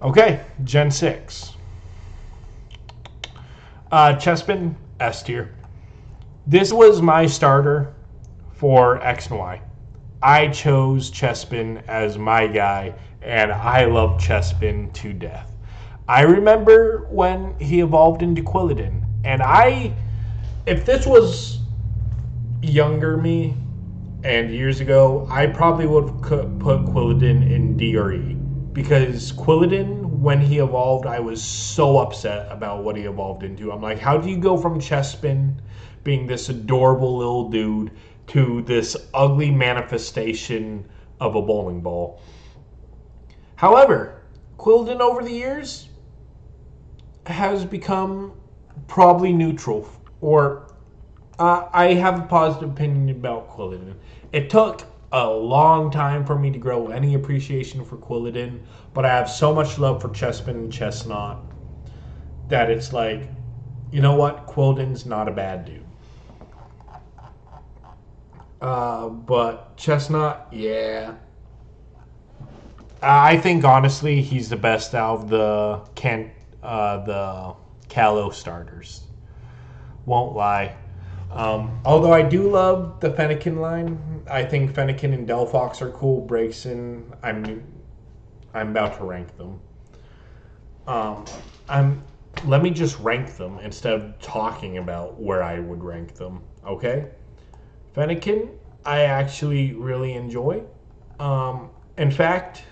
Okay, Gen 6. Chespin, S tier. This was my starter for X and Y. I chose Chespin as my guy, and I love Chespin to death. I remember when he evolved into Quilladin, and if this was younger me and years ago, I probably would have put Quilladin in D or E. Because Quilladin, when he evolved, I was so upset about what he evolved into. I'm like, how do you go from Chespin being this adorable little dude to this ugly manifestation of a bowling ball? However, Quilladin over the years has become probably neutral, or I have a positive opinion about Quilladin. It took a long time for me to grow any appreciation for Quilladin, but I have so much love for Chespin and Chestnut that it's like, you know what? Quilladin's not a bad dude. But Chestnut, yeah. I think honestly he's the best out of the Kalos starters. Won't lie. Although I do love the Fennekin line, I think Fennekin and Delphox are cool. Braixen, I'm about to rank them. I'm Let me just rank them instead of talking about where I would rank them. Okay, Fennekin, I actually really enjoy. In fact,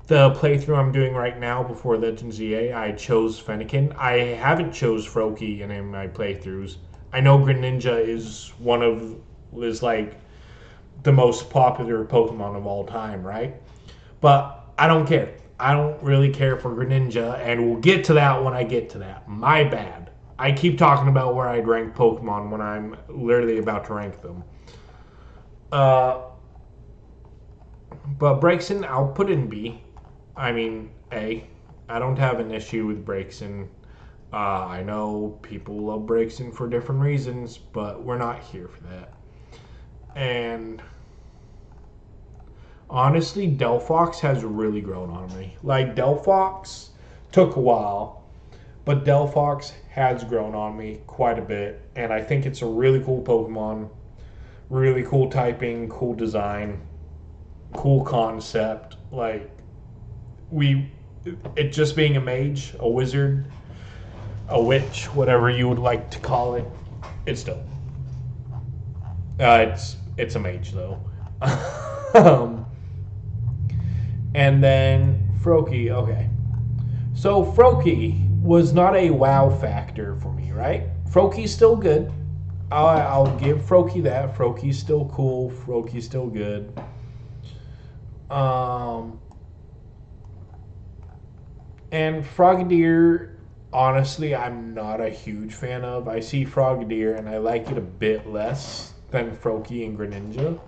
the playthrough I'm doing right now before Legends EA, I chose Fennekin. I haven't chose Froakie in any of my playthroughs. I know Greninja is like the most popular Pokemon of all time, right? But I don't care. I don't really care for Greninja, and we'll get to that when I get to that. My bad. I keep talking about where I'd rank Pokemon when I'm literally about to rank them. But Braixen, I'll put in B. I mean, A. I don't have an issue with Braixen. I know people love Braixen for different reasons, but we're not here for that. And honestly, Delphox has really grown on me. Like, Delphox took a while, but Delphox has grown on me quite a bit. And I think it's a really cool Pokemon. Really cool typing, cool design, cool concept. Like, it just being a mage, a wizard, a witch, whatever you would like to call it, it's dope. It's a mage though. And then Froakie, okay. So Froakie was not a wow factor for me, right? Froakie's still good. I'll give Froakie that. Froakie's still cool. Froakie's still good. And Frogadier, honestly, I'm not a huge fan of. I see Frogadier and I like it a bit less than Froakie and Greninja.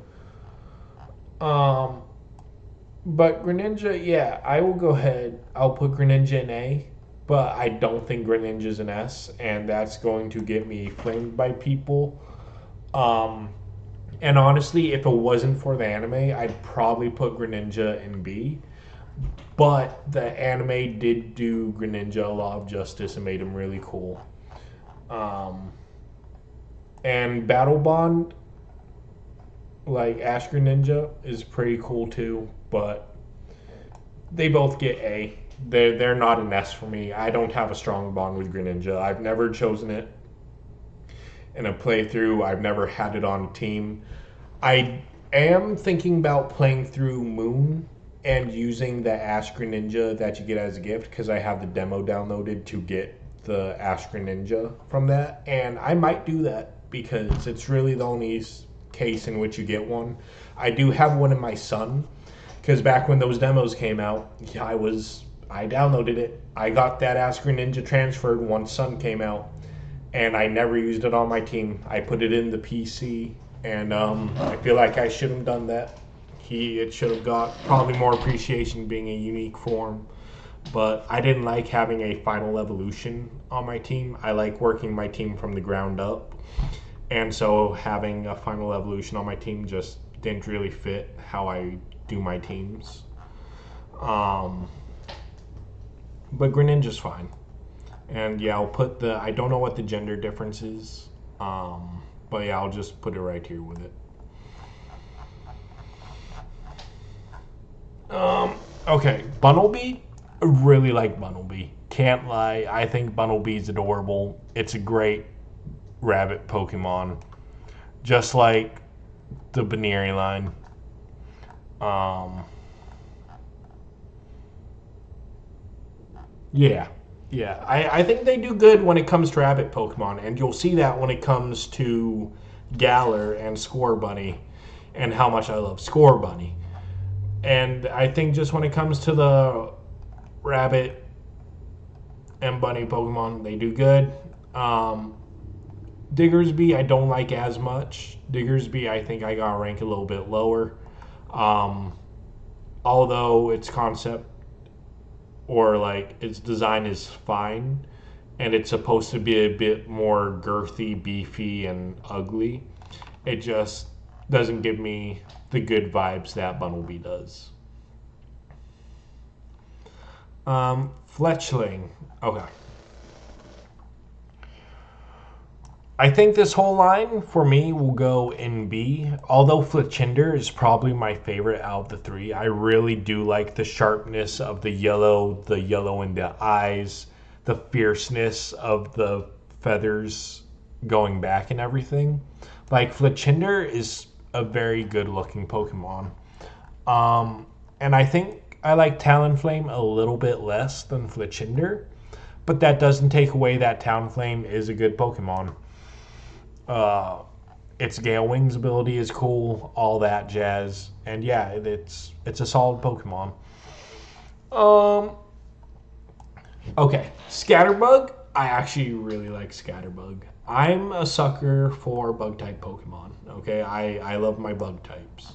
But Greninja, yeah, I will go ahead. I'll put Greninja in A, but I don't think Greninja's an S, and that's going to get me flamed by people. And honestly, if it wasn't for the anime, I'd probably put Greninja in B. But the anime did do Greninja a lot of justice and made him really cool. And Battle Bond, like Ash Greninja, is pretty cool too. But they both get A. They're not an S for me. I don't have a strong bond with Greninja. I've never chosen it in a playthrough. I've never had it on a team. I am thinking about playing through Moon and using the Ash Greninja that you get as a gift because I have the demo downloaded to get the Ash Greninja from that. And I might do that because it's really the only case in which you get one. I do have one in my Sun because back when those demos came out, I downloaded it. I got that Ash Greninja transferred once Sun came out, and I never used it on my team. I put it in the PC, and I feel like I should have done that. It should have got probably more appreciation being a unique form, but I didn't like having a final evolution on my team. I like working my team from the ground up, and so having a final evolution on my team just didn't really fit how I do my teams. but Greninja's fine. And yeah, I'll put the, I don't know what the gender difference is, but yeah, I'll just put it right here with it. Okay, Bunnelby. I really like Bunnelby. Can't lie, I think Bunnelby's adorable. It's a great rabbit Pokemon, just like the Baneri line. Um, yeah, yeah. I think they do good when it comes to rabbit Pokemon, and you'll see that when it comes to Galar and Score Bunny, and how much I love Score Bunny. And I think just when it comes to the rabbit and bunny Pokemon, they do good. Um, Diggersby, I don't like as much. Diggersby, I think I got rank a little bit lower. Um, Although its concept or like its design is fine, and it's supposed to be a bit more girthy, beefy, and ugly, it just doesn't give me the good vibes that Bunnelby does. Fletchling. Okay. I think this whole line for me will go in B. Although Fletchinder is probably my favorite out of the three, I really do like the sharpness of the yellow in the eyes, the fierceness of the feathers going back and everything. Like Fletchinder is a very good looking Pokemon. And I think I like Talonflame a little bit less than Fletchinder, but that doesn't take away that Talonflame is a good Pokemon. Uh, its Gale Wings ability is cool, all that jazz, and yeah, it's a solid Pokemon. Um, okay, Scatterbug. I actually really like Scatterbug. I'm a sucker for bug type Pokemon. Okay, I love my bug types.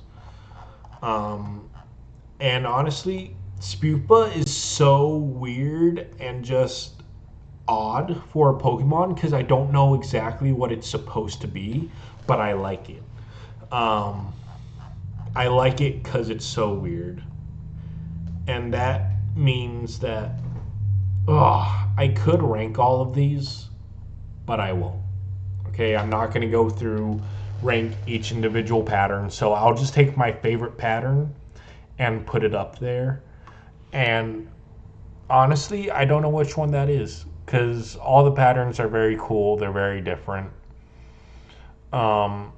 Um, and honestly, Spupa is so weird and just odd for a Pokemon because I don't know exactly what it's supposed to be, but I like it. Um, I like it because it's so weird, and that means that I could rank all of these, but I won't. Okay, I'm not going to go through rank each individual pattern, so I'll just take my favorite pattern and put it up there. And honestly, I don't know which one that is because all the patterns are very cool. They're very different. Um,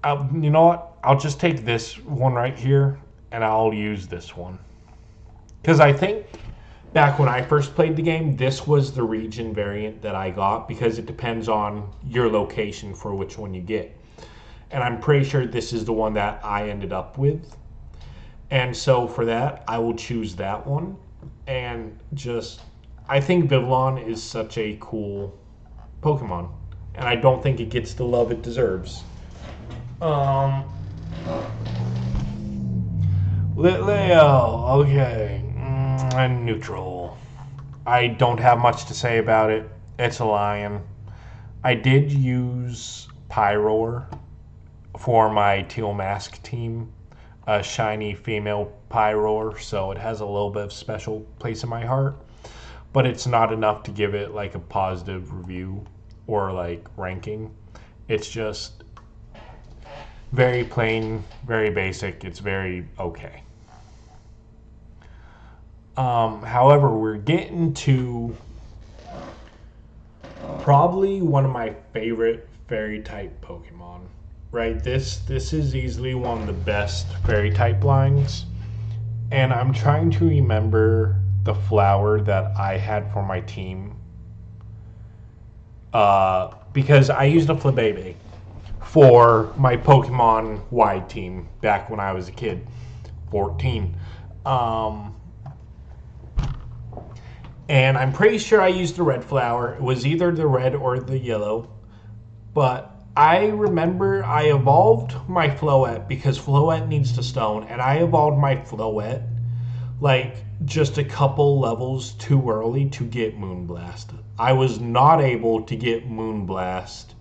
you know what? I'll just take this one right here and I'll use this one because I think back when I first played the game, this was the region variant that I got because it depends on your location for which one you get. And I'm pretty sure this is the one that I ended up with. And so for that, I will choose that one. And just, I think Vivillon is such a cool Pokemon. And I don't think it gets the love it deserves. Um, Litleo, okay. And neutral. I don't have much to say about it. It's a lion. I did use Pyroar for my Teal Mask team, a shiny female Pyroar, so it has a little bit of special place in my heart. But it's not enough to give it like a positive review or like ranking. It's just very plain, very basic. It's very okay. However, we're getting to probably one of my favorite fairy type Pokemon. Right? This is easily one of the best fairy type lines. And I'm trying to remember the flower that I had for my team. Because I used a Flabébé for my Pokemon wide team back when I was a kid, 14. And I'm pretty sure I used the red flower. It was either the red or the yellow. But I remember I evolved my Floette because Floette needs to stone, and I evolved my Floette like just a couple levels too early to get Moonblast. I was not able to get Moonblast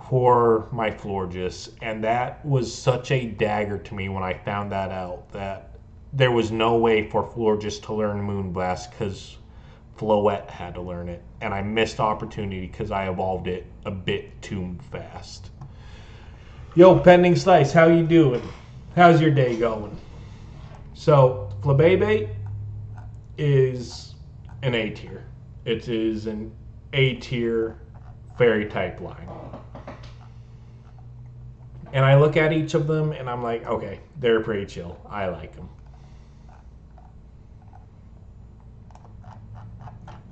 for my Florges, and that was such a dagger to me when I found that out that there was no way for Florges to learn Moonblast because Floette had to learn it, and I missed opportunity because I evolved it a bit too fast. Yo, Pending Slice, how you doing? How's your day going? So, Flabébé is an A tier. It is an A tier fairy type line. And I look at each of them and I'm like, okay, they're pretty chill. I like them.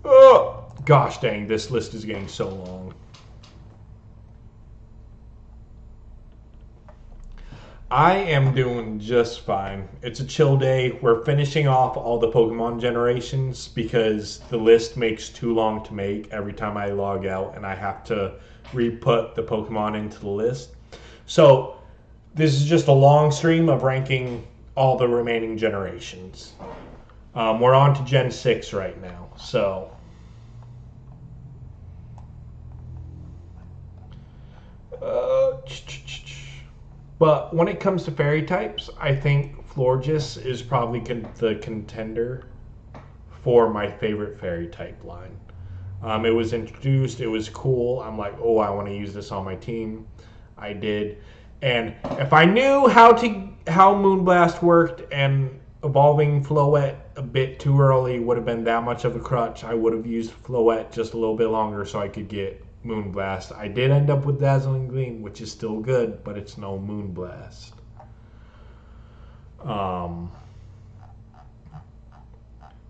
Oh, gosh dang, this list is getting so long. I am doing just fine. It's a chill day. We're finishing off all the Pokemon generations because the list makes too long to make every time I log out and I have to re-put the Pokemon into the list. So this is just a long stream of ranking all the remaining generations. We're on to Gen 6 right now. So but when it comes to fairy types, I think Florges is probably the contender for my favorite fairy type line. It was introduced, it was cool. I'm like, oh, I want to use this on my team. I did. And if I knew how Moonblast worked and evolving Floette a bit too early would have been that much of a crutch, I would have used Floette just a little bit longer so I could get Moonblast. I did end up with Dazzling Gleam, which is still good, but it's no Moonblast.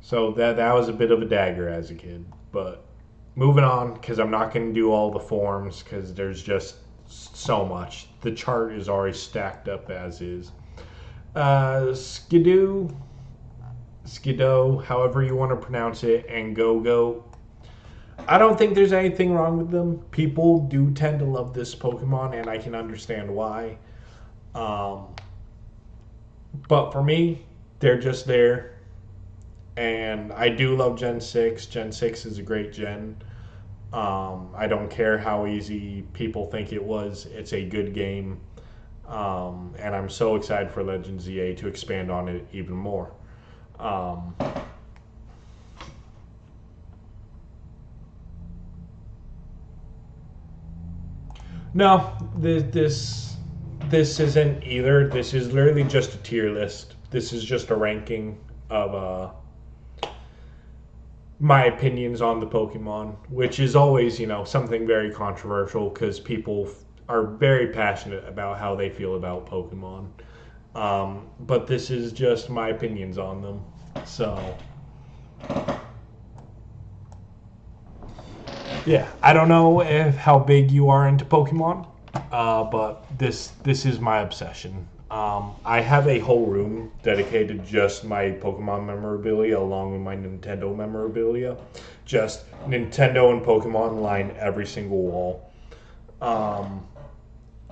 So that was a bit of a dagger as a kid. But moving on, because I'm not going to do all the forms, because there's just so much. The chart is already stacked up as is. Skidoo, however you want to pronounce it, and Go-Go. I don't think there's anything wrong with them. People do tend to love this Pokemon, and I can understand why. But for me, they're just there. And I do love Gen 6. Gen 6 is a great gen. I don't care how easy people think it was. It's a good game. And I'm so excited for Legends EA to expand on it even more. No, this isn't either. This is literally just a tier list. This is just a ranking of my opinions on the Pokemon, which is always, something very controversial because people are very passionate about how they feel about Pokemon. But this is just my opinions on them. So, yeah, I don't know how big you are into Pokemon, but this is my obsession. I have a whole room dedicated to just my Pokemon memorabilia along with my Nintendo memorabilia. Just Nintendo and Pokemon line every single wall.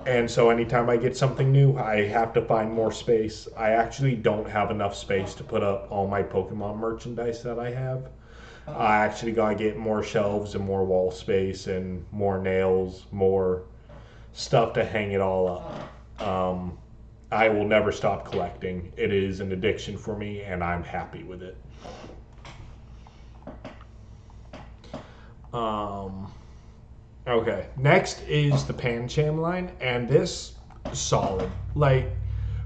And so anytime I get something new, I have to find more space. I actually don't have enough space to put up all my Pokemon merchandise that I have. I actually gotta get more shelves and more wall space and more nails, more stuff to hang it all up. I will never stop collecting. It is an addiction for me, and I'm happy with it. Okay, next is the Pancham line, and this is solid. Like,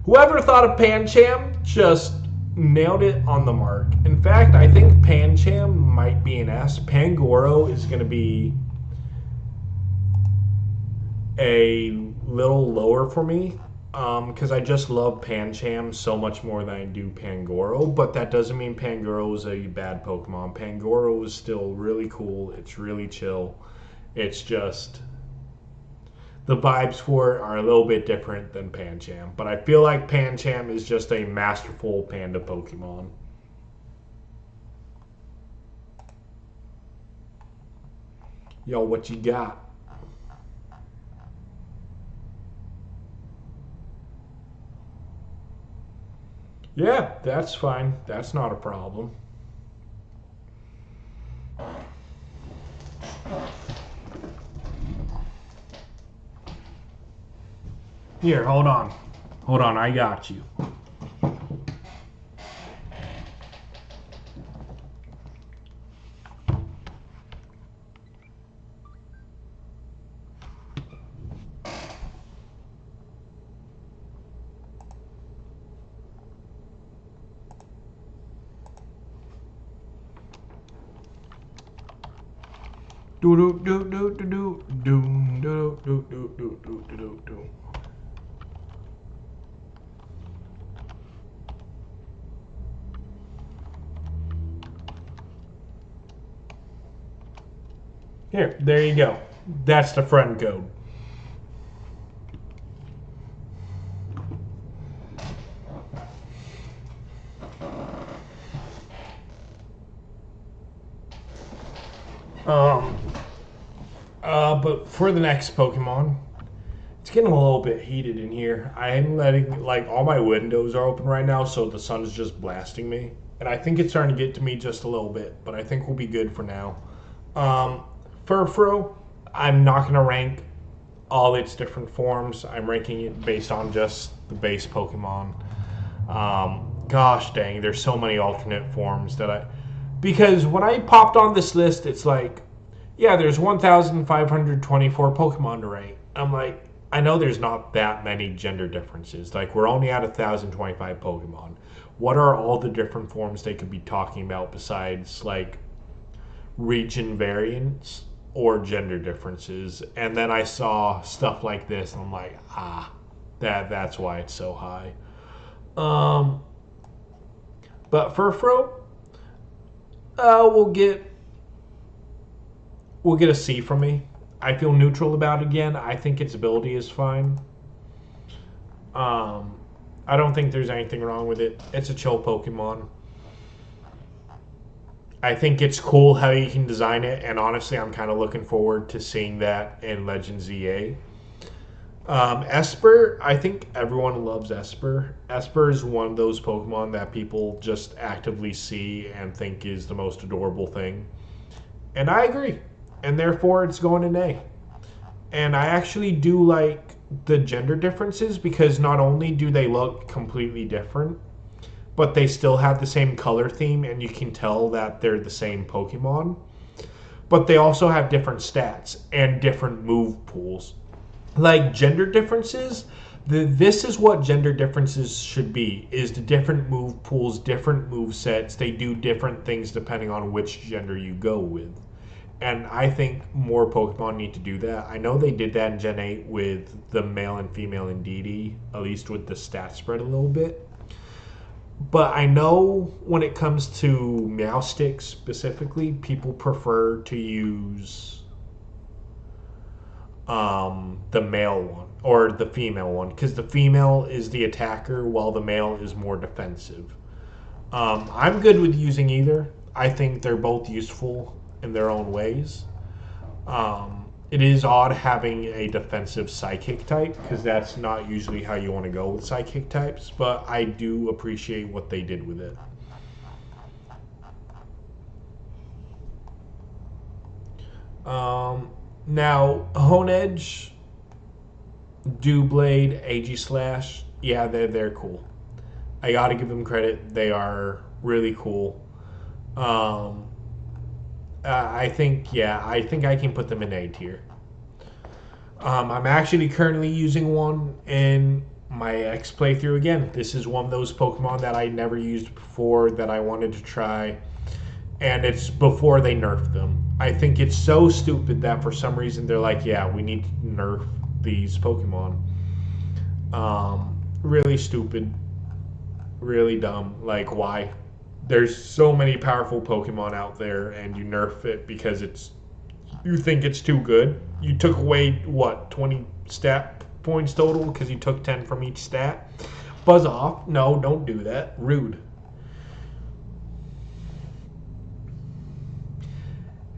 whoever thought of Pancham just nailed it on the mark. In fact, I think Pancham might be an S. Pangoro is going to be a little lower for me because I just love Pancham so much more than I do Pangoro, but that doesn't mean Pangoro is a bad Pokemon. Pangoro is still really cool. It's really chill. It's just the vibes for it are a little bit different than Pancham, but I feel like Pancham is just a masterful panda Pokemon. Yo, what you got? Yeah, that's fine. That's not a problem. Here, hold on. Hold on, I got you. Here, there you go. That's the friend code. But for the next Pokemon, it's getting a little bit heated in here. I'm letting, like, all my windows are open right now, so the sun is just blasting me. And I think it's starting to get to me just a little bit, but I think we'll be good for now. Furfro, I'm not going to rank all its different forms. I'm ranking it based on just the base Pokemon. Gosh dang, there's so many alternate forms because when I popped on this list, it's like, yeah, there's 1,524 Pokemon to rank. I'm like, I know there's not that many gender differences. Like, we're only at 1,025 Pokemon. What are all the different forms they could be talking about besides, like, region variants or gender differences? And then I saw stuff like this, and I'm like, that's why it's so high. But Furfro, we'll get a C from me. I feel neutral about it again. I think its ability is fine. I don't think there's anything wrong with it. It's a chill Pokemon. I think it's cool how you can design it, and honestly, I'm kind of looking forward to seeing that in Legends EA. Esper, I think everyone loves Esper. Esper is one of those Pokemon that people just actively see and think is the most adorable thing. And I agree. And therefore, it's going an A. And I actually do like the gender differences because not only do they look completely different, but they still have the same color theme and you can tell that they're the same Pokemon. But they also have different stats and different move pools. Like gender differences, this is what gender differences should be, is the different move pools, different move sets. They do different things depending on which gender you go with. And I think more Pokemon need to do that. I know they did that in Gen 8 with the male and female Indeedee, at least with the stat spread a little bit. But I know when it comes to Meowstic specifically, people prefer to use the male one or the female one because the female is the attacker while the male is more defensive. I'm good with using either. I think they're both useful in their own ways. It is odd having a defensive Psychic type because that's not usually how you want to go with Psychic types, but I do appreciate what they did with it. Now, Honedge, Doublade, Aegislash, yeah, they're cool. I gotta give them credit. They are really cool. I think I can put them in A tier. I'm actually currently using one in my X playthrough again. This is one of those Pokemon that I never used before that I wanted to try, and it's before they nerfed them. I think it's so stupid that for some reason they're like, yeah, we need to nerf these Pokemon. Really stupid. Really dumb. Like, why? There's so many powerful Pokemon out there, and you nerf it because you think it's too good. You took away, 20 stat points total because you took 10 from each stat? Buzz off. No, don't do that. Rude.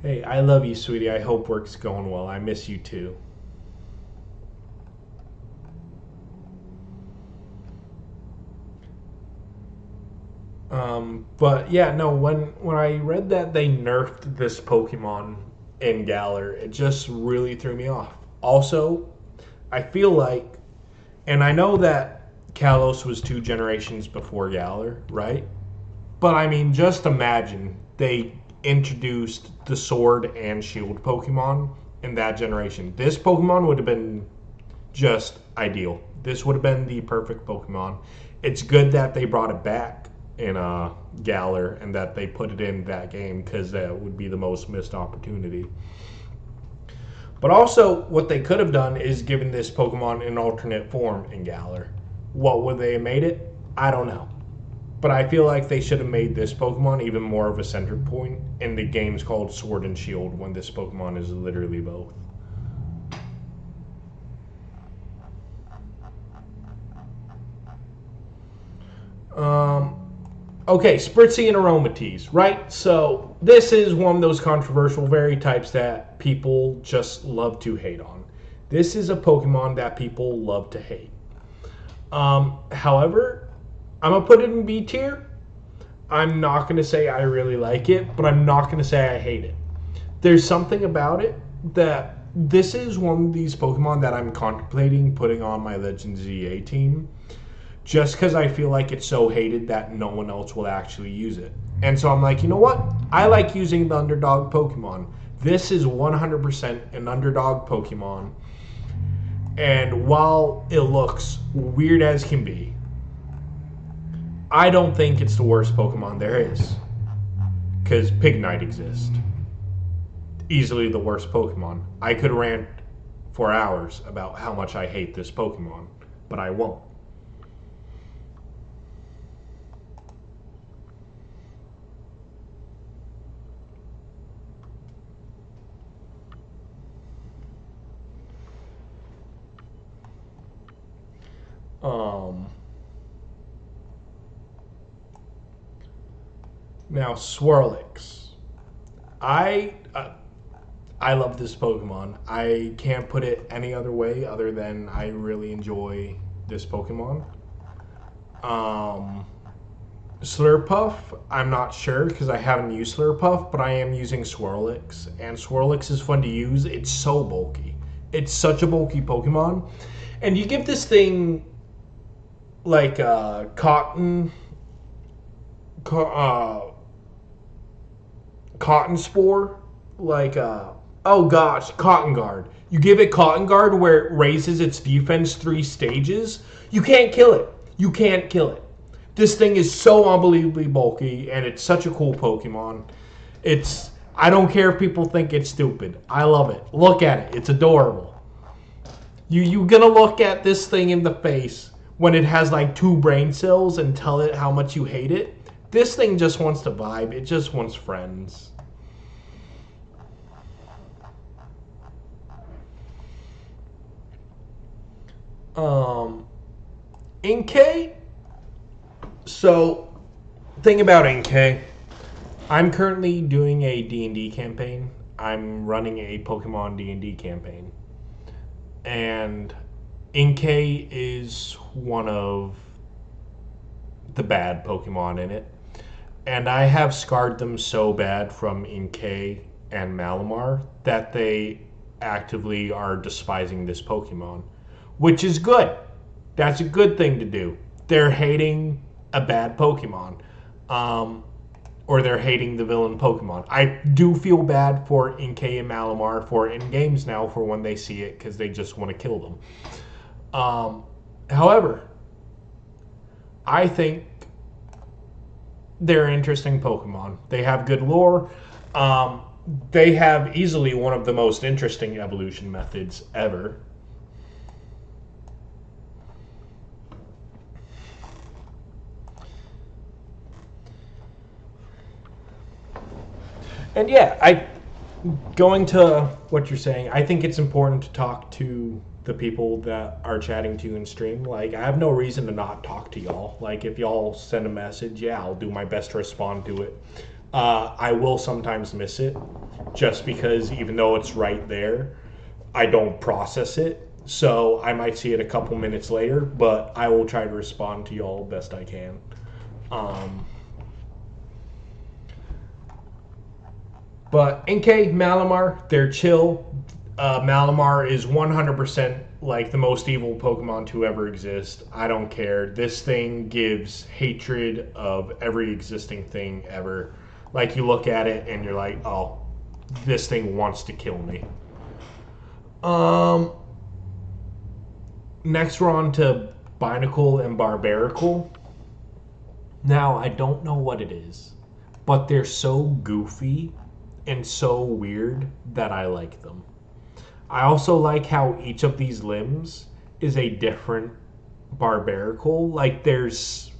Hey, I love you, sweetie. I hope work's going well. I miss you too. But yeah, no, when I read that they nerfed this Pokemon in Galar, it just really threw me off. Also, I feel like, and I know that Kalos was 2 generations before Galar, right? But I mean, just imagine they introduced the Sword and Shield Pokemon in that generation. This Pokemon would have been just ideal. This would have been the perfect Pokemon. It's good that they brought it back in Galar and that they put it in that game because that would be the most missed opportunity. But also, what they could have done is given this Pokemon an alternate form in Galar. What would they have made it? I don't know. But I feel like they should have made this Pokemon even more of a center point in the games called Sword and Shield when this Pokemon is literally both. Okay, Spritzy and Aromatisse, right? So this is one of those controversial very types that people just love to hate on. This is a Pokemon that people love to hate. However, I'm gonna put it in B tier. I'm not gonna say I really like it, but I'm not gonna say I hate it. There's something about it that this is one of these Pokemon that I'm contemplating putting on my Legends ZA team, just because I feel like it's so hated that no one else will actually use it. And so I'm like, you know what? I like using the underdog Pokemon. This is 100% an underdog Pokemon. And while it looks weird as can be, I don't think it's the worst Pokemon there is. Because Pignite exists. Easily the worst Pokemon. I could rant for hours about how much I hate this Pokemon, but I won't. Now Swirlix. I I love this Pokemon. I can't put it any other way other than I really enjoy this Pokemon. Um, Slurpuff, I'm not sure because I haven't used Slurpuff, but I am using Swirlix, and Swirlix is fun to use. It's so bulky. It's such a bulky Pokemon, and you give this thing like cotton spore, like oh gosh, cotton guard. You give it cotton guard where it raises its defense 3 stages. You can't kill it. You can't kill it. This thing is so unbelievably bulky, and it's such a cool Pokemon. I don't care if people think it's stupid. I love it. Look at it. It's adorable. You gonna look at this thing in the face when it has like 2 brain cells and tell it how much you hate it? This thing just wants to vibe. It just wants friends. Inkay. So, thing about Inkay, I'm currently doing a D&D campaign. I'm running a Pokemon D&D campaign. And Inkay is one of the bad Pokemon in it. And I have scarred them so bad from Inkay and Malamar that they actively are despising this Pokemon, which is good. That's a good thing to do. They're hating a bad Pokemon, or they're hating the villain Pokemon. I do feel bad for Inkay and Malamar for in games now for when they see it because they just want to kill them. However, I think they're interesting Pokemon. They have good lore. They have easily one of the most interesting evolution methods ever. And yeah, going to what you're saying, I think it's important to talk to the people that are chatting to you in stream. Like, I have no reason to not talk to y'all. Like, if y'all send a message, yeah, I'll do my best to respond to it. I will sometimes miss it just because even though it's right there, I don't process it. So I might see it a couple minutes later, but I will try to respond to y'all best I can. But Inkay, Malamar, they're chill. Malamar is 100% like the most evil Pokemon to ever exist. I don't care. This thing gives hatred of every existing thing ever. Like, you look at it and you're like, oh, this thing wants to kill me. Next we're on to Binacle and Barbaracle. Now, I don't know what it is, but they're so goofy and so weird that I like them. I also like how each of these limbs is a different barbarical. Like there's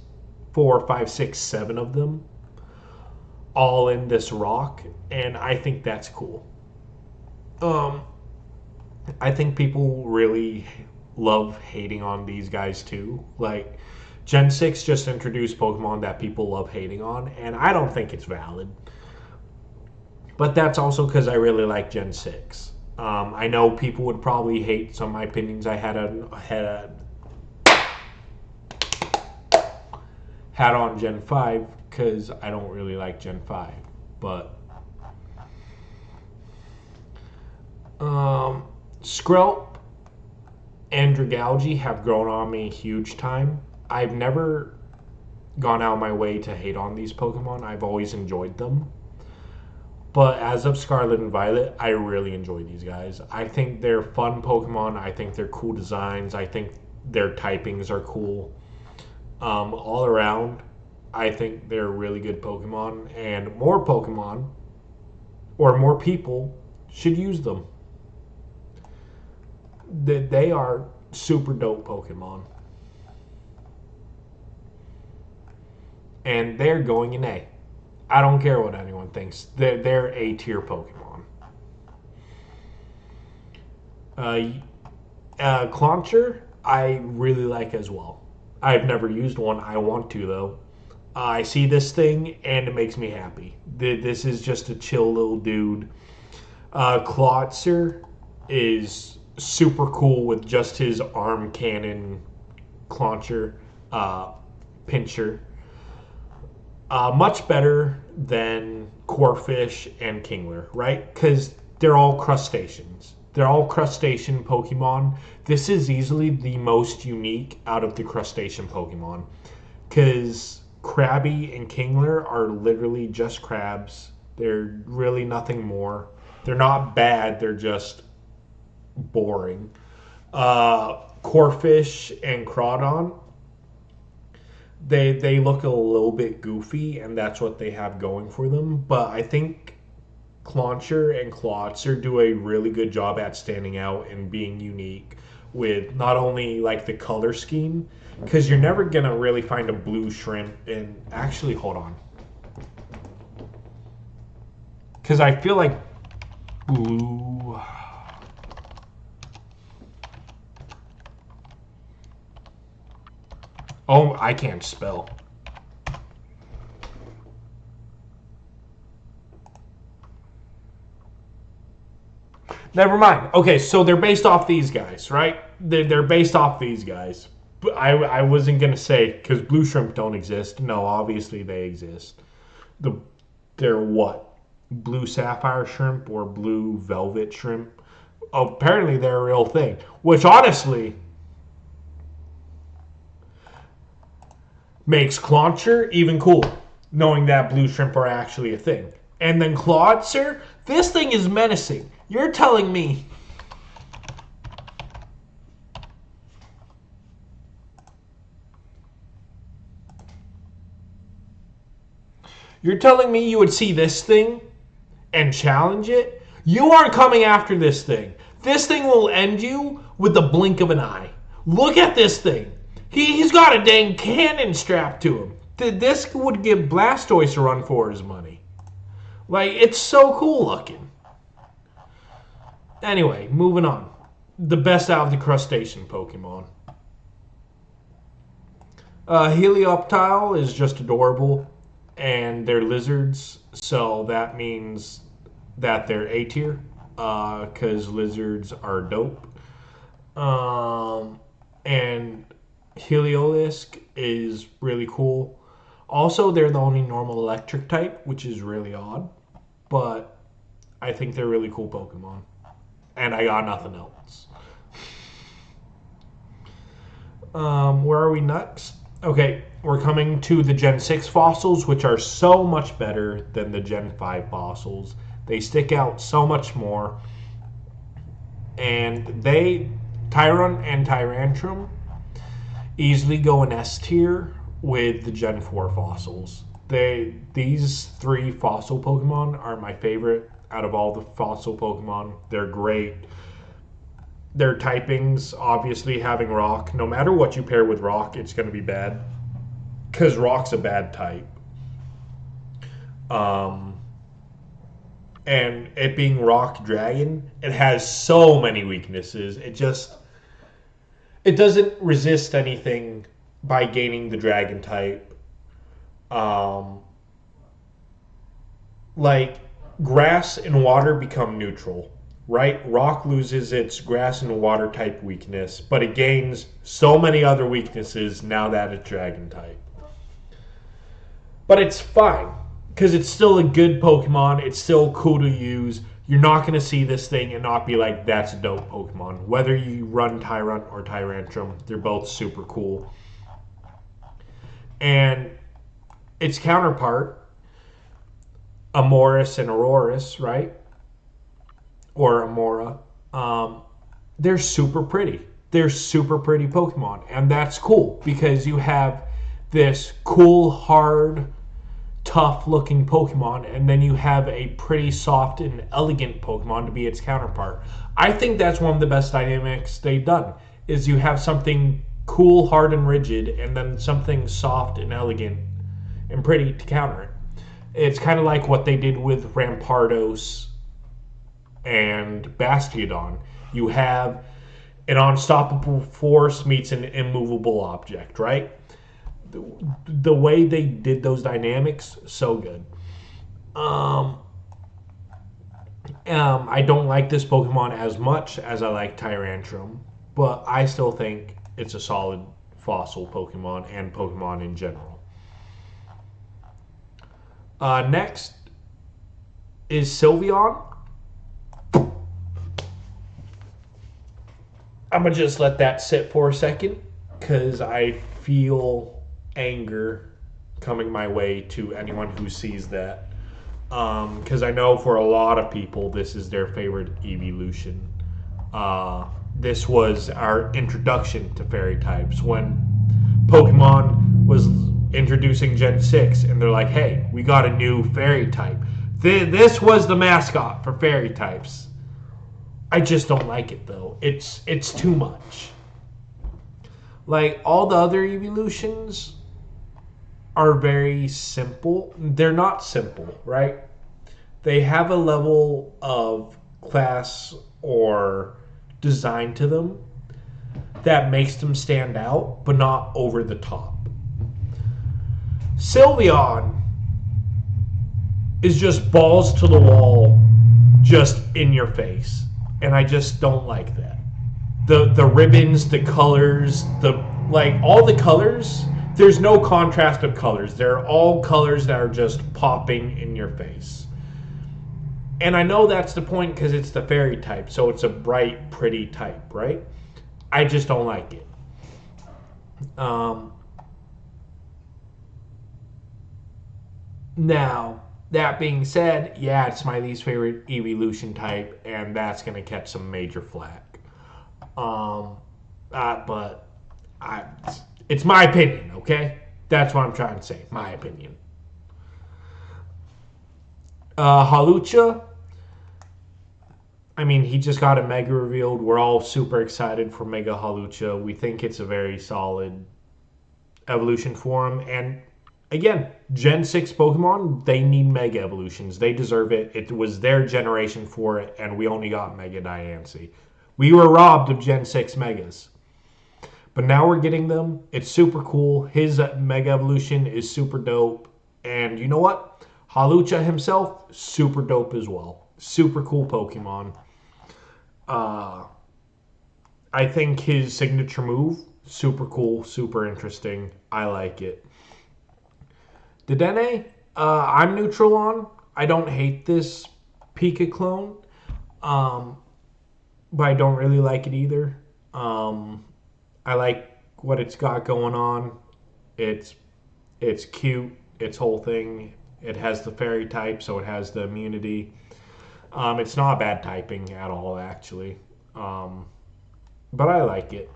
4, 5, 6, 7 of them all in this rock, and I think that's cool. Um, I think people really love hating on these guys too. Like Gen 6 just introduced Pokemon that people love hating on, and I don't think it's valid. But that's also because I really like Gen 6. I know people would probably hate some of my opinions. I had on Gen 5 because I don't really like Gen 5. But Skrelp and Dragalge have grown on me a huge time. I've never gone out of my way to hate on these Pokemon. I've always enjoyed them. But as of Scarlet and Violet, I really enjoy these guys. I think they're fun Pokemon. I think they're cool designs. I think their typings are cool. All around, I think they're really good Pokemon. And more Pokemon, or more people, should use them. They are super dope Pokemon. And they're going in A. I don't care what anyone thinks. They're A tier Pokemon. Clauncher, I really like as well. I've never used one. I want to though. I see this thing and it makes me happy. This is just a chill little dude. Clawitzer is super cool with just his arm cannon clauncher, pincher. Much better than Corphish and Kingler, right? Because they're all crustaceans. They're all crustacean Pokemon. This is easily the most unique out of the crustacean Pokemon. Because Krabby and Kingler are literally just crabs. They're really nothing more. They're not bad, they're just boring. Corphish and Crawdon, they look a little bit goofy, and that's what they have going for them. But I think Clauncher and Clawitzer do a really good job at standing out and being unique with not only like the color scheme, because you're never gonna really find a blue shrimp. And actually, hold on, because I feel like blue. Oh, I can't spell. Never mind. Okay, so they're based off these guys, right? They're based off these guys. But I wasn't going to say, because blue shrimp don't exist. No, obviously they exist. They're what? Blue sapphire shrimp or blue velvet shrimp? Oh, apparently they're a real thing. Which honestly makes Clauncher even cooler, knowing that blue shrimp are actually a thing. And then Clawitzer, this thing is menacing. You're telling me you would see this thing and challenge it? You aren't coming after this thing. This thing will end you with the blink of an eye. Look at this thing. He's got a dang cannon strapped to him. This would give Blastoise a run for his money. Like, it's so cool looking. Anyway, moving on. The best out of the crustacean Pokemon. Helioptile is just adorable, and they're lizards, so that means that they're A tier, because lizards are dope. And Heliolisk is really cool. Also, they're the only normal electric type, which is really odd, but I think they're really cool Pokemon. And I got nothing else. Where are we next? Okay, we're coming to the Gen 6 fossils, which are so much better than the Gen 5 fossils. They stick out so much more. And Tyron and Tyrantrum, easily go in S tier with the Gen 4 fossils. These three fossil Pokemon are my favorite out of all the fossil Pokemon. They're great. their typings, obviously having Rock, no matter what you pair with Rock, it's going to be bad. Because Rock's a bad type. And it being Rock Dragon, it has so many weaknesses. It doesn't resist anything by gaining the Dragon type. Um, like, grass and water become neutral, right? Rock loses its grass and water type weakness, but it gains so many other weaknesses now that it's Dragon type. But it's fine, because it's still a good Pokemon. It's still cool to use. You're not going to see this thing and not be like, that's a dope Pokemon. Whether you run Tyrunt or Tyrantrum, they're both super cool. And its counterpart, Amoris and Aurorus, right? Or Amora. They're super pretty. They're super pretty Pokemon. And that's cool, because you have this cool, hard, tough looking Pokemon, and then you have a pretty soft and elegant Pokemon to be its counterpart. I think that's one of the best dynamics they've done, is you have something cool, hard, and rigid, and then something soft and elegant and pretty to counter it. It's kind of like what they did with Rampardos and Bastiodon. You have an unstoppable force meets an immovable object, right? The way they did those dynamics, so good. I don't like this Pokemon as much as I like Tyrantrum, but I still think it's a solid fossil Pokemon and Pokemon in general. Next is Sylveon. I'm going to just let that sit for a second, because I feel anger coming my way to anyone who sees that. Because I know for a lot of people, this is their favorite evolution. This was our introduction to fairy types when Pokemon was introducing Gen 6, and they're like, hey, we got a new fairy type. This was the mascot for fairy types. I just don't like it, though. It's too much. Like, all the other evolutions are very simple. They're not simple, right? They have a level of class or design to them that makes them stand out, but not over the top. Sylveon is just balls to the wall, just in your face. And I just don't like that. The ribbons, the colors, all the colors, there's no contrast of colors. They're all colors that are just popping in your face. And I know that's the point, because it's the fairy type, so it's a bright, pretty type, right? I just don't like it. Now, that being said, yeah, it's my least favorite evolution type, and that's going to catch some major flack. But it's my opinion, okay? That's what I'm trying to say, my opinion. Hawlucha, I mean, he just got a Mega revealed. We're all super excited for Mega Hawlucha. We think it's a very solid evolution for him. And again, Gen 6 Pokemon, they need Mega evolutions. They deserve it. It was their generation for it, and we only got Mega Diancie. We were robbed of Gen 6 Megas. But now we're getting them. It's super cool. His Mega Evolution is super dope. And you know what? Hawlucha himself, super dope as well. Super cool Pokemon. I think his signature move, super cool, super interesting. I like it. Dedenne, I'm neutral on. I don't hate this Pika clone. But I don't really like it either. I like what it's got going on. It's cute. Its whole thing. It has the fairy type, so it has the immunity. It's not bad typing at all, actually. But I like it.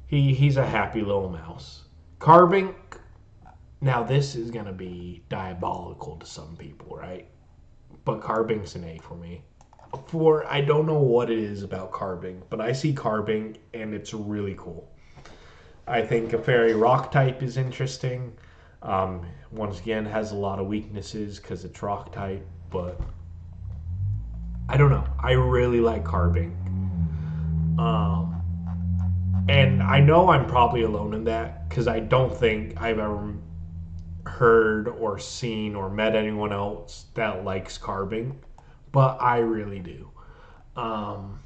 He's a happy little mouse. Carbink. Now this is gonna be diabolical to some people, right? But Carbink's an A for me. I don't know what it is about carbing, but I see carbing and it's really cool. I think a fairy rock type is interesting. Once again, has a lot of weaknesses because it's rock type, but I don't know. I really like carbing. Um, and I know I'm probably alone in that because I don't think I've ever heard or seen or met anyone else that likes carbing, but I really do. Um,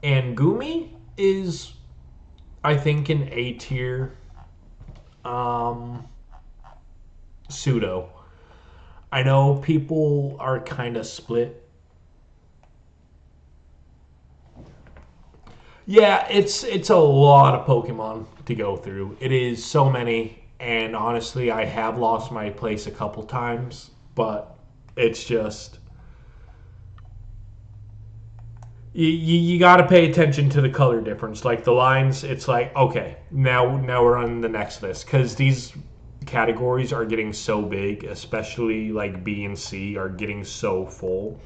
and Gumi is, I think, an A tier um, pseudo. I know people are kind of split. Yeah, it's a lot of Pokemon to go through. It is so many, and honestly, I have lost my place a couple times, but it's just you got to pay attention to the color difference. Like the lines, it's like okay, now we're on the next list because these categories are getting so big, especially like B and C are getting so full.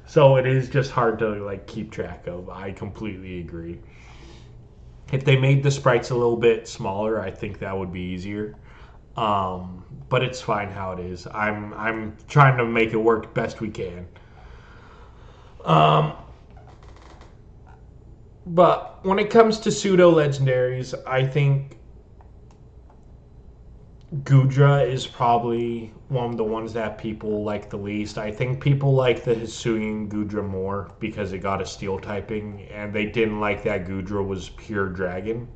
So it is just hard to like keep track of. I completely agree. If they made the sprites a little bit smaller, I think that would be easier. But it's fine how it is. I'm trying to make it work best we can. Um, but when it comes to pseudo legendaries, I think Gudra is probably one of the ones that people like the least. I think people like the Hisuian Gudra more because it got a steel typing, and they didn't like that Gudra was pure dragon.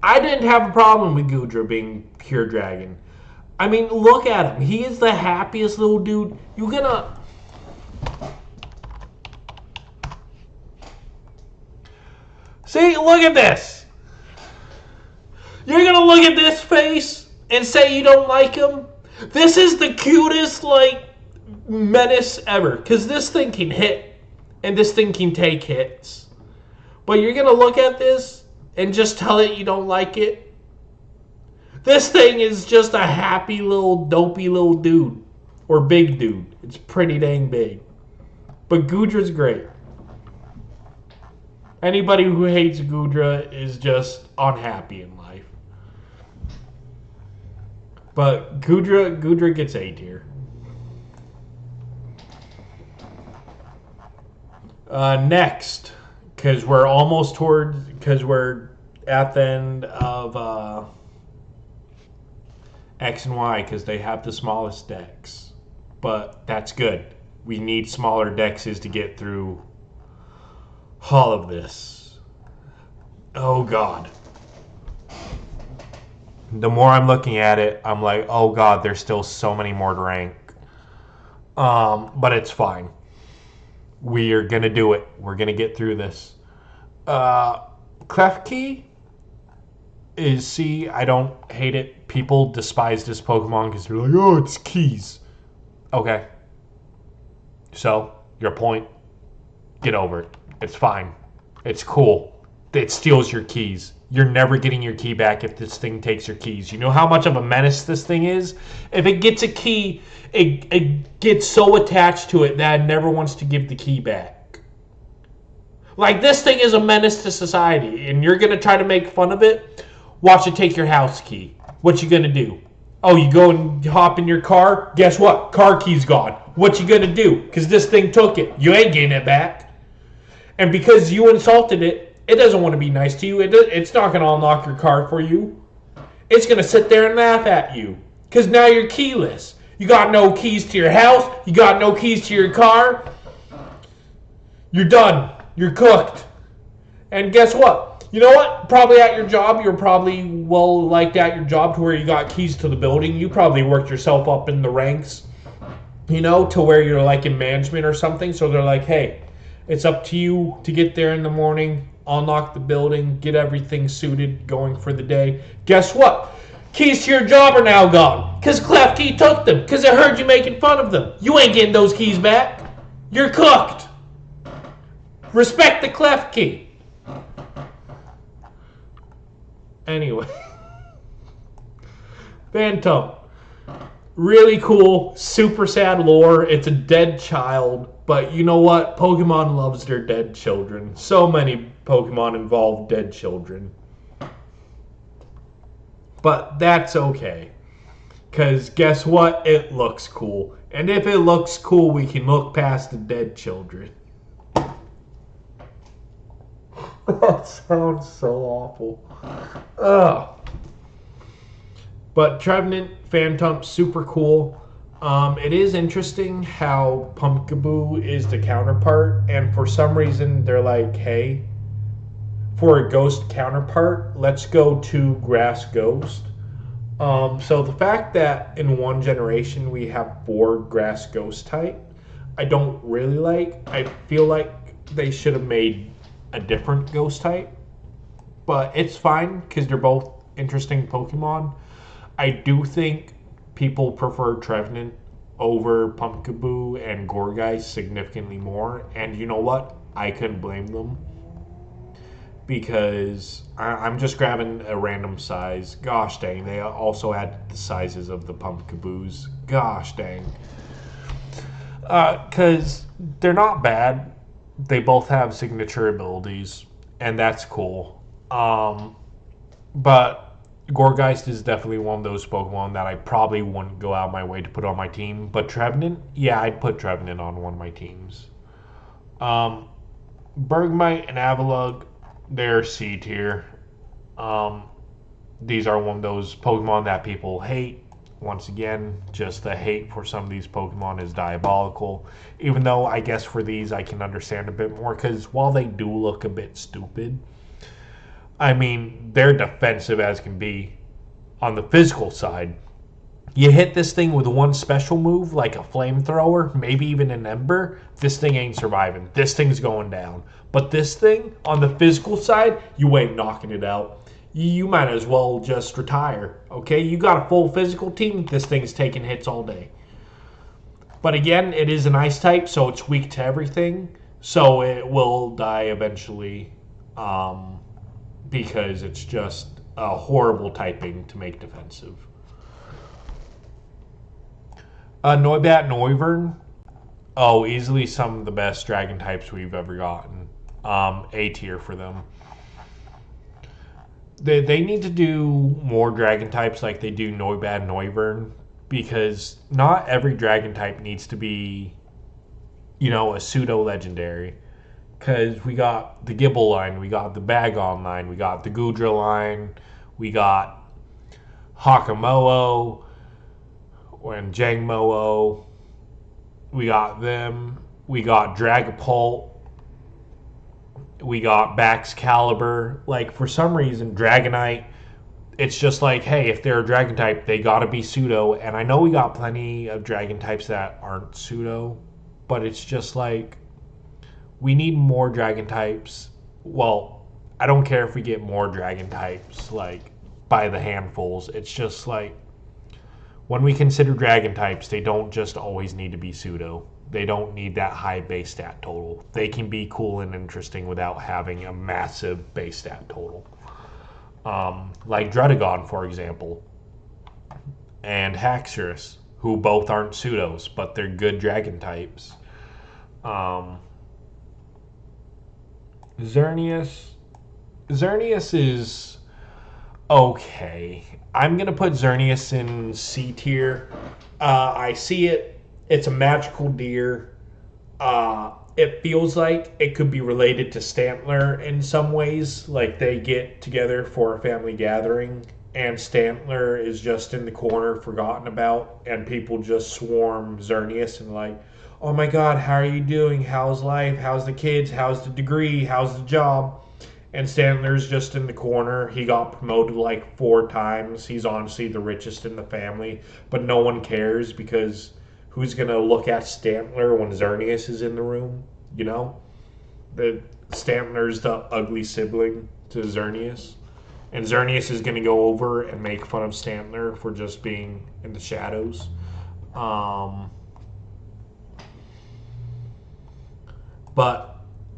I didn't have a problem with Gudra being pure dragon. I mean, look at him. He is the happiest little dude. You gonna see? Look at this. You're gonna look at this face and say you don't like him? This is the cutest, like, menace ever. Because this thing can hit, and this thing can take hits. But you're gonna look at this and just tell it you don't like it? This thing is just a happy little, dopey little dude. Or big dude. It's pretty dang big. But Gudra's great. Anybody who hates Gudra is just unhappy in life. But Gudra gets A tier. Next, because we're we're at the end of X and Y, because they have the smallest decks. But that's good. We need smaller dexes to get through all of this. Oh God. The more I'm looking at it, I'm like, oh God, there's still so many more to rank. But it's fine. We are gonna do it. We're gonna get through this. Klefki is C. I don't hate it. People despise this Pokemon because they're like, oh, it's keys. Okay. So, your point, get over it. It's fine. It's cool. It steals your keys. You're never getting your key back if this thing takes your keys. You know how much of a menace this thing is? If it gets a key, it gets so attached to it that it never wants to give the key back. Like, this thing is a menace to society, and you're going to try to make fun of it? Watch it take your house key. What you going to do? Oh, you go and hop in your car? Guess what? Car key's gone. What you going to do? Because this thing took it. You ain't getting it back. And because you insulted it, it doesn't want to be nice to you. It's not going to unlock your car for you. It's going to sit there and laugh at you. Because now you're keyless. You got no keys to your house. You got no keys to your car. You're done. You're cooked. And guess what? You know what? Probably at your job, you're probably well liked at your job to where you got keys to the building. You probably worked yourself up in the ranks, you know, to where you're like in management or something. So they're like, hey, it's up to you to get there in the morning, unlock the building, get everything suited, going for the day. Guess what? Keys to your job are now gone. Because Klefki took them. Because I heard you making fun of them. You ain't getting those keys back. You're cooked. Respect the Klefki. Anyway. Phantom. Really cool, super sad lore. It's a dead child. But you know what? Pokemon loves their dead children. So many Pokemon involve dead children. But that's okay. Because guess what? It looks cool. And if it looks cool, we can look past the dead children. That sounds so awful. Ugh. But Trevenant, Phantom, super cool. It is interesting how Pumpkaboo is the counterpart, and for some reason they're like, hey, for a ghost counterpart, let's go to Grass Ghost. So the fact that in one generation we have 4 Grass Ghost type, I don't really like. I feel like they should have made a different Ghost type, but it's fine because they're both interesting Pokemon. I do think people prefer Trevenant over Pumpkaboo and Gourgeist significantly more, and you know what? I couldn't blame them because I'm just grabbing a random size. Gosh dang, they also add the sizes of the Pumpkaboos. Gosh dang. Because they're not bad. They both have signature abilities, and that's cool. But Gourgeist is definitely one of those Pokemon that I probably wouldn't go out of my way to put on my team. But Trevenant, yeah, I'd put Trevenant on one of my teams. Bergmite and Avalugg, they're C tier. These are one of those Pokemon that people hate. Once again, just the hate for some of these Pokemon is diabolical. Even though I guess for these I can understand a bit more because while they do look a bit stupid, I mean, they're defensive as can be. On the physical side, you hit this thing with one special move, like a flamethrower, maybe even an ember, this thing ain't surviving. This thing's going down. But this thing, on the physical side, you ain't knocking it out. You might as well just retire, okay? You got a full physical team, this thing's taking hits all day. But again, it is an ice type, so it's weak to everything. So it will die eventually because it's just a horrible typing to make defensive. Noibat, Noivern. Oh, easily some of the best dragon types we've ever gotten. A tier for them. They need to do more dragon types like they do Noibat and Noivern because not every dragon type needs to be, a pseudo legendary. Because we got the Gibble line, we got the Bagon line, we got the Goodra line, we got Hakamoa and Jangmo-o. We got them. We got Dragapult. We got Baxcalibur. Like, for some reason, Dragonite, it's just like, hey, if they're a dragon type, they gotta be pseudo. And I know we got plenty of dragon types that aren't pseudo, but it's just like, we need more dragon types. Well, I don't care if we get more dragon types, like, by the handfuls. It's just like, when we consider dragon types, they don't just always need to be pseudo. They don't need that high base stat total. They can be cool and interesting without having a massive base stat total. Like Druddigon, for example, and Haxorus, who both aren't pseudos, but they're good dragon types. Xerneas is okay. I'm going to put Xerneas in C tier. I see it. It's a magical deer. It feels like it could be related to Stantler in some ways. Like they get together for a family gathering and Stantler is just in the corner forgotten about and people just swarm Xerneas and like, oh my god, how are you doing? How's life? How's the kids? How's the degree? How's the job? And Stantler's just in the corner. He got promoted like 4 times. He's honestly the richest in the family. But no one cares because who's going to look at Stantler when Xerneas is in the room? The Stantler's the ugly sibling to Xerneas. And Xerneas is going to go over and make fun of Stantler for just being in the shadows. But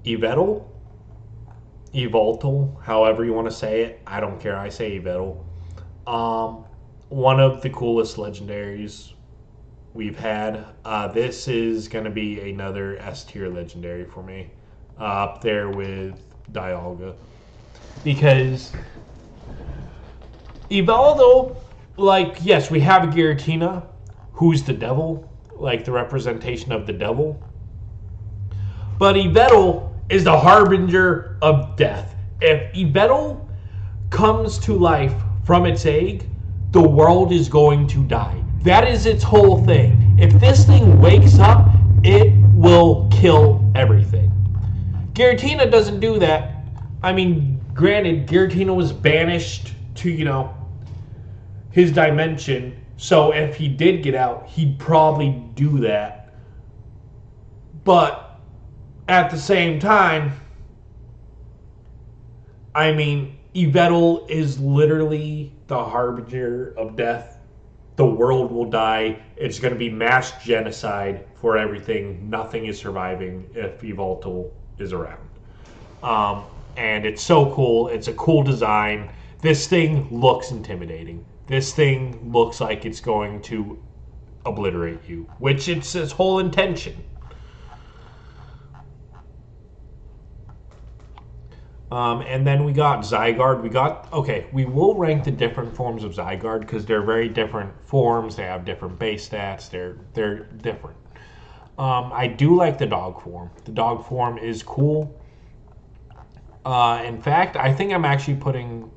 Yveltal, however you want to say it. I don't care. I say Yveltal. One of the coolest legendaries. we've had. This is going to be another S tier legendary for me, up there with Dialga, because Evaldo, like, yes, we have Giratina, who's the devil, like the representation of the devil. But Yveltal is the harbinger of death. If Yveltal comes to life from its egg, the world is going to die. That is its whole thing. If this thing wakes up, it will kill everything. Giratina doesn't do that. I mean, granted, Giratina was banished to, his dimension. So if he did get out, he'd probably do that. But at the same time, I mean, Yveltal is literally the harbinger of death. The world will die. It's going to be mass genocide for everything. Nothing is surviving if Yveltal is around. And it's so cool. It's a cool design. This thing looks intimidating. This thing looks like it's going to obliterate you, which it's its whole intention. And then we got Zygarde. We will rank the different forms of Zygarde because they're very different forms. They have different base stats. They're different. I do like the dog form. The dog form is cool. In fact, I think I'm actually putting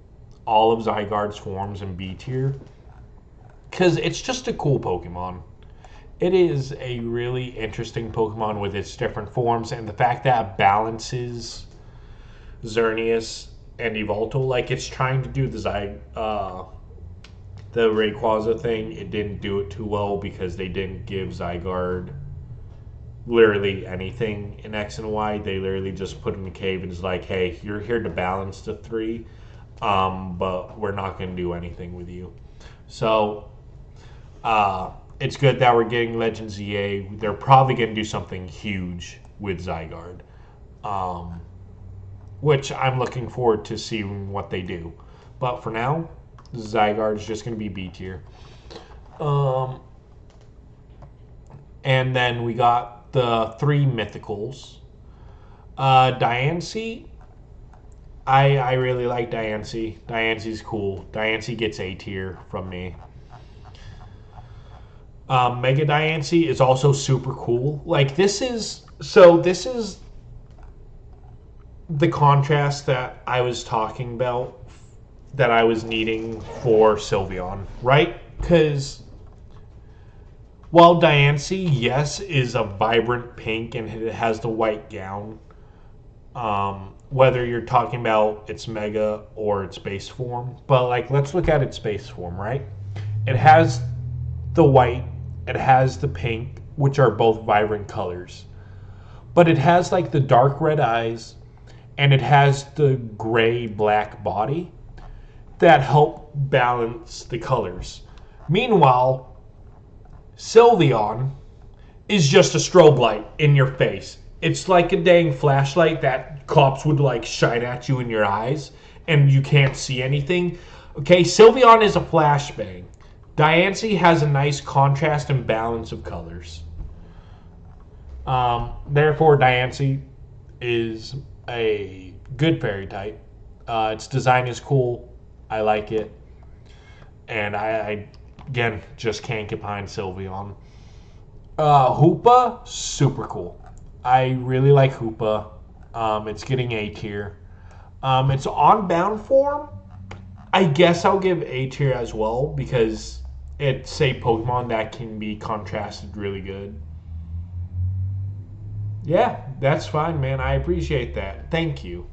all of Zygarde's forms in B tier because it's just a cool Pokemon. It is a really interesting Pokemon with its different forms, and the fact that it balances Xerneas and Yveltal, like it's trying to do the Rayquaza thing. It didn't do it too well because they didn't give Zygarde literally anything in X and Y. They literally just put him in a cave and is like, hey, you're here to balance the three, but we're not going to do anything with you. So it's good that we're getting Legends EA. They're probably going to do something huge with Zygarde, which I'm looking forward to seeing what they do. But for now, Zygarde is just going to be B tier. And then we got the three mythicals. Diancie. I really like Diancie. Diancie's cool. Diancie gets A tier from me. Mega Diancie is also super cool. Like this is the contrast that I was talking about that I was needing for Sylveon, right? Because while Diancie, yes, is a vibrant pink and it has the white gown, whether you're talking about its Mega or its base form, but like let's look at its base form, right? It has the white, it has the pink, which are both vibrant colors, but it has like the dark red eyes, and it has the gray-black body that help balance the colors. Meanwhile, Sylveon is just a strobe light in your face. It's like a dang flashlight that cops would like shine at you in your eyes and you can't see anything. Okay, Sylveon is a flashbang. Diancie has a nice contrast and balance of colors. Therefore, Diancie is a good fairy type. Its design is cool. I like it. And I again, just can't get behind Sylveon. Hoopa, super cool. I really like Hoopa. It's getting A tier. Its on-bound form, I guess I'll give A tier as well because it's a Pokemon that can be contrasted really good. Yeah, that's fine, man. I appreciate that. Thank you.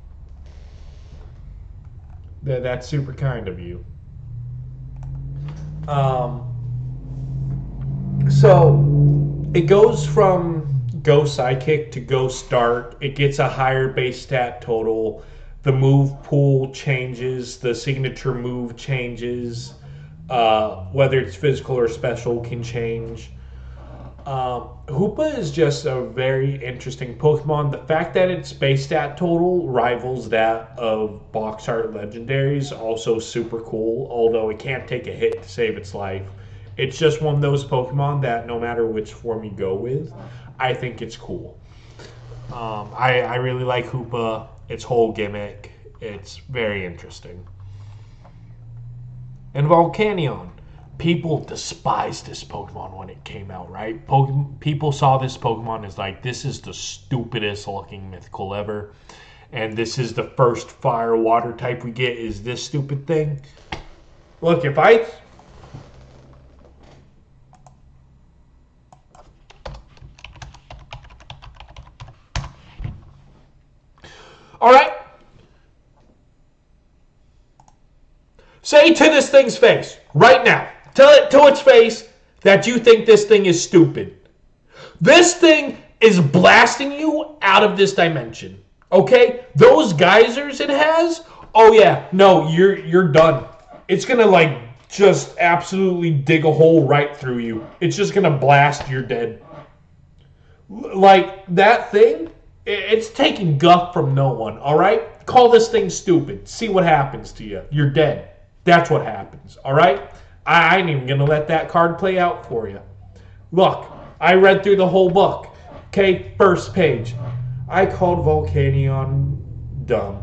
That's super kind of you. So it goes from Go Psychic to Go Start. It gets a higher base stat total. The move pool changes. The signature move changes. Whether it's physical or special can change. Hoopa is just a very interesting Pokemon. The fact that its base stat total rivals that of box art legendaries, also super cool, although it can't take a hit to save its life. It's just one of those Pokemon that no matter which form you go with, I think it's cool. I really like Hoopa, its whole gimmick. It's very interesting. And Volcanion. People despised this Pokemon when it came out, right? People saw this Pokemon as like, this is the stupidest looking mythical ever. And this is the first fire water type we get is this stupid thing. Look, if I... Alright. Say to this thing's face, right now. Tell it to its face that you think this thing is stupid. This thing is blasting you out of this dimension. Okay? Those geysers it has, oh yeah, no, you're done. It's gonna like just absolutely dig a hole right through you. It's just gonna blast, you're dead. Like that thing, it's taking guff from no one, alright? Call this thing stupid. See what happens to you. You're dead. That's what happens, alright? I ain't even gonna let that card play out for you. Look, I read through the whole book. Okay, first page. I called Volcanion dumb.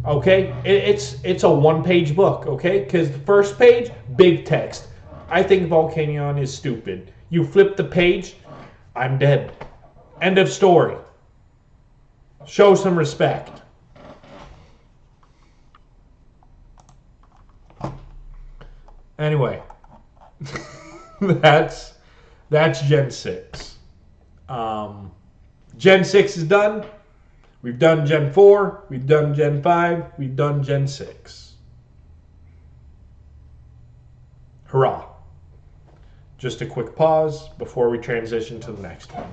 Okay, it's a one-page book. Okay, because the first page, big text. I think Volcanion is stupid. You flip the page, I'm dead. End of story. Show some respect. Anyway, that's Gen 6. Gen 6 is done. We've done Gen 4. We've done Gen 5. We've done Gen 6. Hurrah. Just a quick pause before we transition to the next one.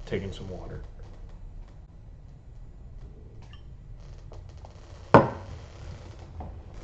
Taking some water.